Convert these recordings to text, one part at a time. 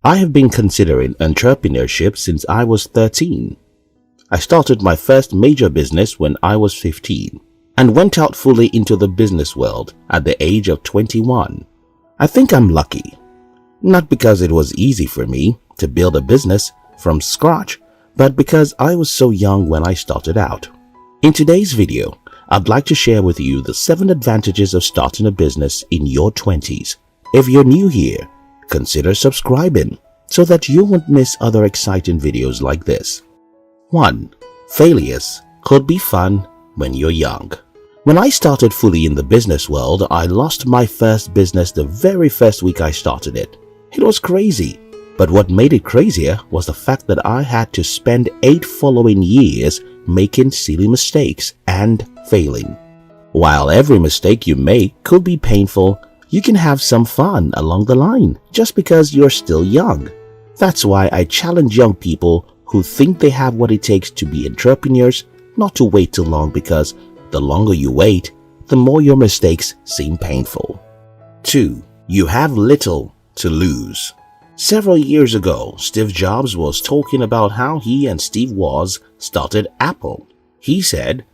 I have been considering entrepreneurship since I was 13. I started my first major business when I was 15 and went out fully into the business world at the age of 21. I think I'm lucky, not because it was easy for me to build a business from scratch, but because I was so young when I started out. In today's video, I'd like to share with you the 7 advantages of starting a business in your 20s. If you're new here, consider subscribing so that you won't miss other exciting videos like this. 1. Failures could be fun when you're young. When I started fully in the business world, I lost my first business the very first week I started it. It was crazy, but what made it crazier was the fact that I had to spend 8 following years making silly mistakes and failing. While every mistake you make could be painful, you can have some fun along the line just because you're still young. That's why I challenge young people who think they have what it takes to be entrepreneurs not to wait too long, because the longer you wait, the more your mistakes seem painful. 2. You have little to lose. Several years ago, Steve Jobs was talking about how he and Steve Woz started Apple. He said,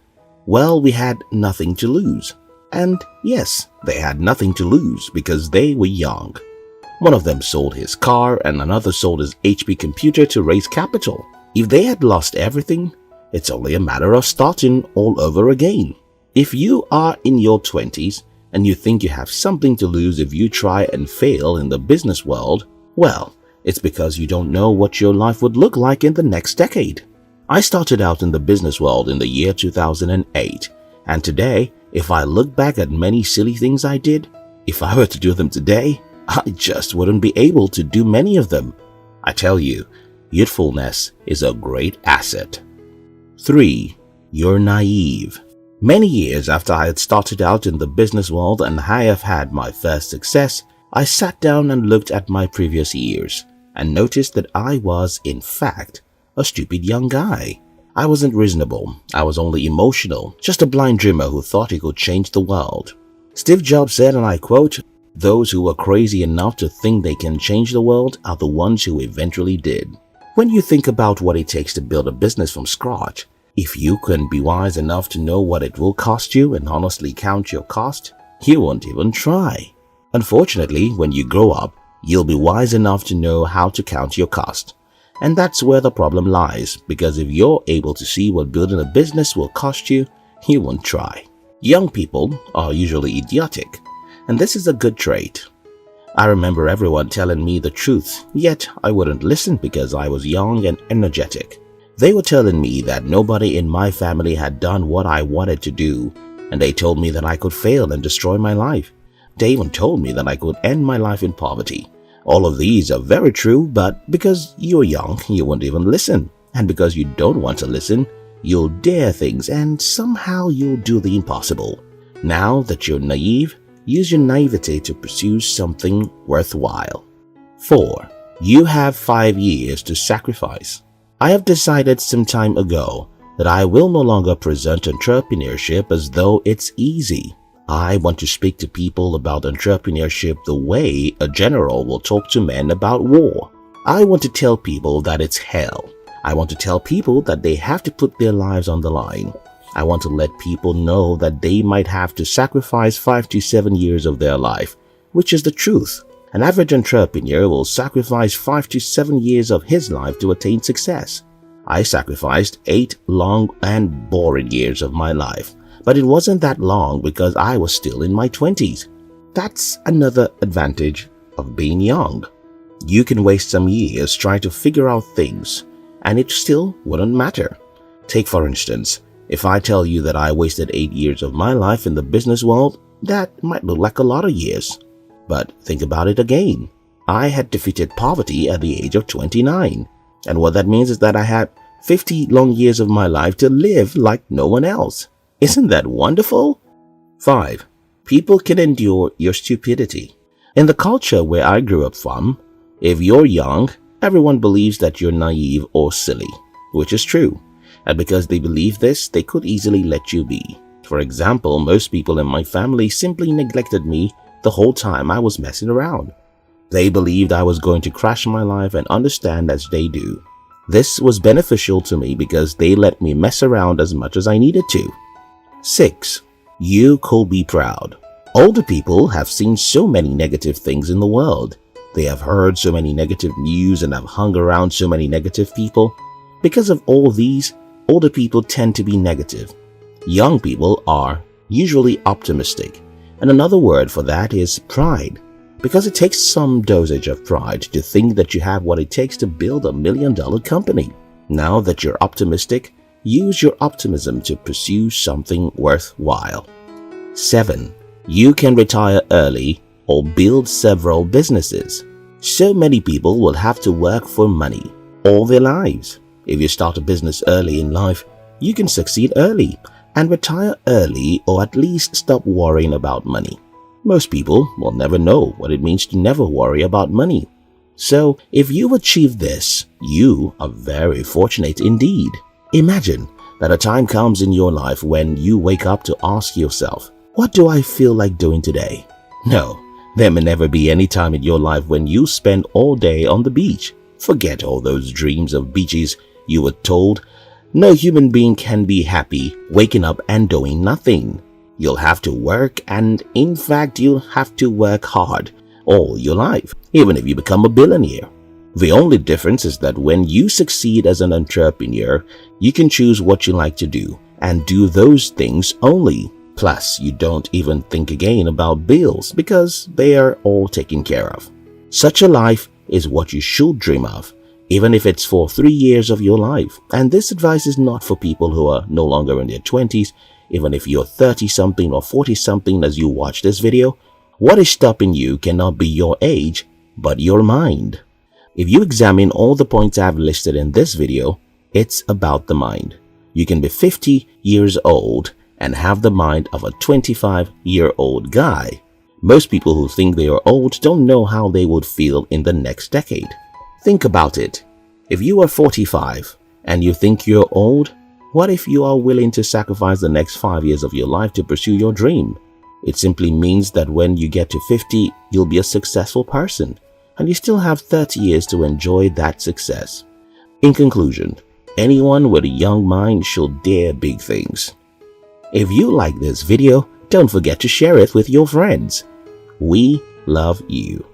"Well, we had nothing to lose." And yes, they had nothing to lose because they were young. One of them sold his car and another sold his HP computer to raise capital. If they had lost everything, it's only a matter of starting all over again. If you are in your 20s and you think you have something to lose if you try and fail in the business world, well, it's because you don't know what your life would look like in the next decade. I started out in the business world in the year 2008, and today, if I look back at many silly things I did, if I were to do them today, I just wouldn't be able to do many of them. I tell you, youthfulness is a great asset. 3. You're naive. Many years after I had started out in the business world and I have had my first success, I sat down and looked at my previous years and noticed that I was, in fact, a stupid young guy. I wasn't reasonable. I was only emotional, just a blind dreamer who thought he could change the world. Steve Jobs said, and I quote, "Those who are crazy enough to think they can change the world are the ones who eventually did." When you think about what it takes to build a business from scratch, if you can be wise enough to know what it will cost you and honestly count your cost, you won't even try. Unfortunately, when you grow up, you'll be wise enough to know how to count your cost. And that's where the problem lies, because if you're able to see what building a business will cost you, you won't try. Young people are usually idiotic, and this is a good trait. I remember everyone telling me the truth, yet I wouldn't listen because I was young and energetic. They were telling me that nobody in my family had done what I wanted to do, and they told me that I could fail and destroy my life. They even told me that I could end my life in poverty. All of these are very true, but because you're young, you won't even listen. And because you don't want to listen, you'll dare things and somehow you'll do the impossible. Now that you're naive, use your naivety to pursue something worthwhile. 4. You have 5 years to sacrifice. I have decided some time ago that I will no longer present entrepreneurship as though it's easy. I want to speak to people about entrepreneurship the way a general will talk to men about war. I want to tell people that it's hell. I want to tell people that they have to put their lives on the line. I want to let people know that they might have to sacrifice 5 to 7 years of their life, which is the truth. An average entrepreneur will sacrifice 5 to 7 years of his life to attain success. I sacrificed 8 long and boring years of my life. But it wasn't that long because I was still in my 20s. That's another advantage of being young. You can waste some years trying to figure out things, and it still wouldn't matter. Take for instance, if I tell you that I wasted 8 years of my life in the business world, that might look like a lot of years. But think about it again. I had defeated poverty at the age of 29. And what that means is that I had 50 long years of my life to live like no one else. Isn't that wonderful? 5. People can endure your stupidity. In the culture where I grew up from, if you're young, everyone believes that you're naive or silly, which is true. And because they believe this, they could easily let you be. For example, most people in my family simply neglected me the whole time I was messing around. They believed I was going to crash my life and understand as they do. This was beneficial to me because they let me mess around as much as I needed to. 6. You could be proud. Older people have seen so many negative things in the world. They have heard so many negative news and have hung around so many negative people. Because of all these, older people tend to be negative. Young people are usually optimistic. And another word for that is pride. Because it takes some dosage of pride to think that you have what it takes to build $1 million company. Now that you're optimistic, use your optimism to pursue something worthwhile. 7. You can retire early or build several businesses. So many people will have to work for money all their lives. If you start a business early in life, you can succeed early and retire early, or at least stop worrying about money. Most people will never know what it means to never worry about money. So if you've achieved this, you are very fortunate indeed. Imagine that a time comes in your life when you wake up to ask yourself, what do I feel like doing today? No, there may never be any time in your life when you spend all day on the beach. Forget all those dreams of beaches you were told. No human being can be happy waking up and doing nothing. You'll have to work, and in fact you'll have to work hard all your life, even if you become a billionaire. The only difference is that when you succeed as an entrepreneur, you can choose what you like to do and do those things only. Plus, you don't even think again about bills because they are all taken care of. Such a life is what you should dream of, even if it's for 3 years of your life. And this advice is not for people who are no longer in their 20s, even if you're 30-something or 40-something as you watch this video. What is stopping you cannot be your age, but your mind. If you examine all the points I've listed in this video, it's about the mind. You can be 50 years old and have the mind of a 25-year-old guy. Most people who think they are old don't know how they would feel in the next decade. Think about it. If you are 45 and you think you're old, what if you are willing to sacrifice the next 5 years of your life to pursue your dream? It simply means that when you get to 50, you'll be a successful person, and you still have 30 years to enjoy that success. In conclusion, anyone with a young mind should dare big things. If you like this video, don't forget to share it with your friends. We love you.